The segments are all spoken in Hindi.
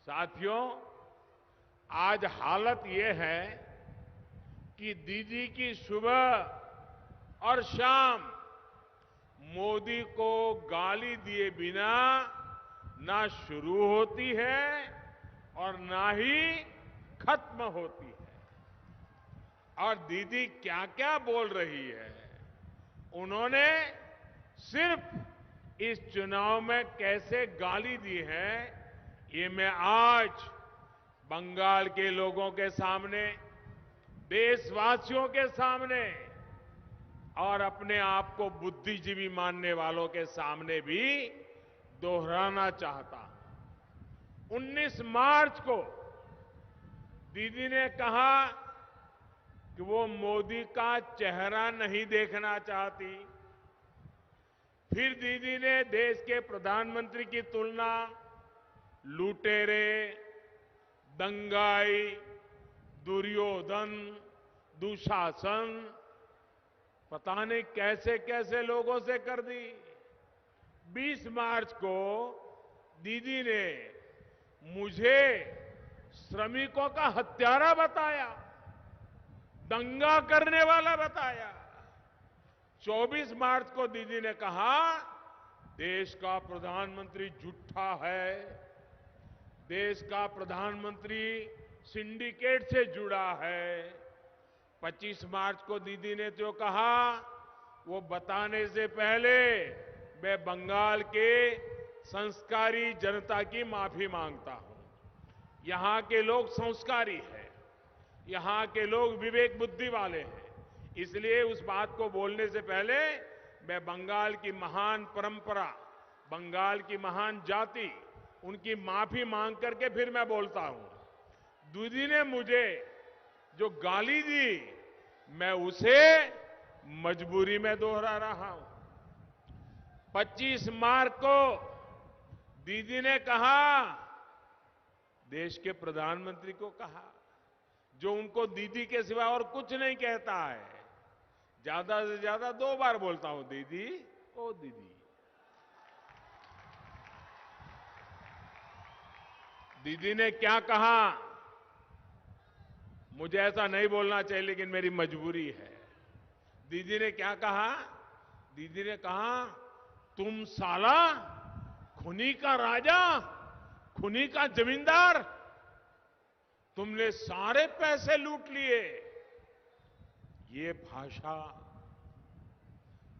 साथियों, आज हालत ये है कि दीदी की सुबह और शाम मोदी को गाली दिए बिना ना शुरू होती है और ना ही खत्म होती है। और दीदी क्या क्या बोल रही है, उन्होंने सिर्फ इस चुनाव में कैसे गाली दी है, ये मैं आज बंगाल के लोगों के सामने, देशवासियों के सामने और अपने आप को बुद्धिजीवी मानने वालों के सामने भी दोहराना चाहता हूं। 19 मार्च को दीदी ने कहा कि वो मोदी का चेहरा नहीं देखना चाहती। फिर दीदी ने देश के प्रधानमंत्री की तुलना लुटेरे, दंगाई, दुर्योधन, दुशासन, पता नहीं कैसे कैसे लोगों से कर दी। 20 मार्च को दीदी ने मुझे श्रमिकों का हत्यारा बताया, दंगा करने वाला बताया। 24 मार्च को दीदी ने कहा देश का प्रधानमंत्री झूठा है, देश का प्रधानमंत्री सिंडिकेट से जुड़ा है। 25 मार्च को दीदी ने जो कहा वो बताने से पहले मैं बंगाल के संस्कारी जनता की माफी मांगता हूं। यहां के लोग संस्कारी हैं, यहां के लोग विवेक बुद्धि वाले हैं, इसलिए उस बात को बोलने से पहले मैं बंगाल की महान परंपरा, बंगाल की महान जाति, उनकी माफी मांग करके फिर मैं बोलता हूं। दीदी ने मुझे जो गाली दी, मैं उसे मजबूरी में दोहरा रहा हूं। 25 मार्च को दीदी ने कहा, देश के प्रधानमंत्री को कहा, जो उनको दीदी के सिवा और कुछ नहीं कहता है। ज्यादा से ज्यादा 2 बार बोलता हूं, दीदी, ओ दीदी। दीदी ने क्या कहा, मुझे ऐसा नहीं बोलना चाहिए लेकिन मेरी मजबूरी है। दीदी ने क्या कहा, दीदी ने कहा तुम साला खुनी का राजा, खुनी का जमींदार, तुमने सारे पैसे लूट लिए। ये भाषा।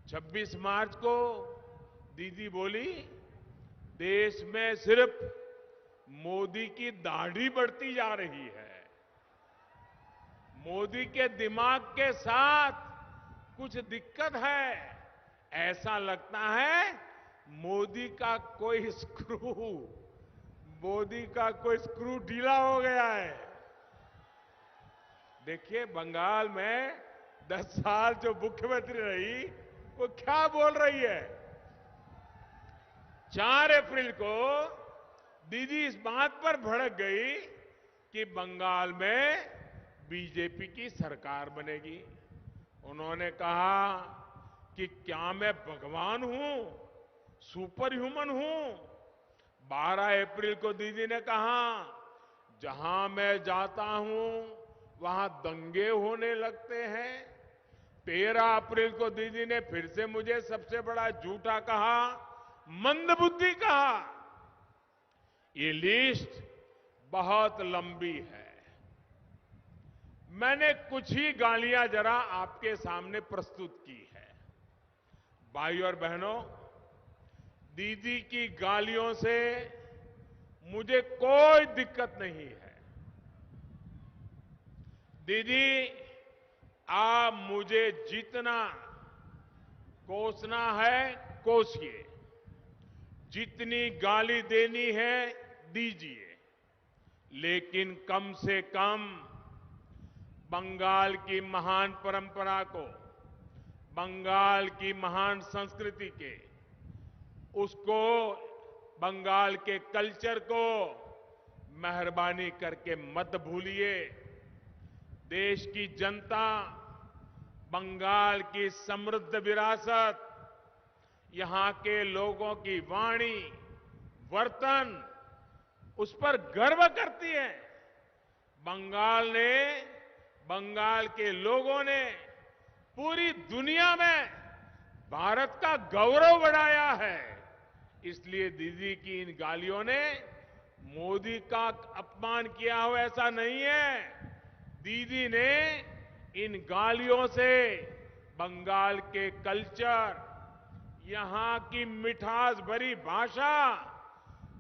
26 मार्च को दीदी बोली देश में सिर्फ मोदी की दाढ़ी बढ़ती जा रही है, मोदी के दिमाग के साथ कुछ दिक्कत है। ऐसा लगता है मोदी का कोई स्क्रू ढीला हो गया है। देखिए, बंगाल में 10 साल जो मुख्यमंत्री रही वो क्या बोल रही है। 4 अप्रैल को दीदी इस बात पर भड़क गई कि बंगाल में बीजेपी की सरकार बनेगी। उन्होंने कहा कि क्या मैं भगवान हूं, सुपर ह्यूमन हूं। 12 अप्रैल को दीदी ने कहा जहां मैं जाता हूं वहां दंगे होने लगते हैं। 13 अप्रैल को दीदी ने फिर से मुझे सबसे बड़ा झूठा कहा, मंदबुद्धि कहा। ये लिस्ट बहुत लंबी है। मैंने कुछ ही गालियां जरा आपके सामने प्रस्तुत की है। भाइयों और बहनों, दीदी की गालियों से मुझे कोई दिक्कत नहीं है। दीदी, आप मुझे जितना कोसना है कोसिए, जितनी गाली देनी है दीजिए, लेकिन कम से कम बंगाल की महान परंपरा को, बंगाल की महान संस्कृति के, उसको, बंगाल के कल्चर को मेहरबानी करके मत भूलिए। देश की जनता बंगाल की समृद्ध विरासत, यहां के लोगों की वाणी, वर्तन उस पर गर्व करती है। बंगाल के लोगों ने पूरी दुनिया में भारत का गौरव बढ़ाया है। इसलिए दीदी की इन गालियों ने मोदी का अपमान किया हो ऐसा नहीं है। दीदी ने इन गालियों से बंगाल के कल्चर, यहां की मिठास भरी भाषा,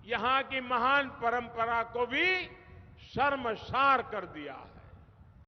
यहां की महान परंपरा को भी शर्मसार कर दिया है।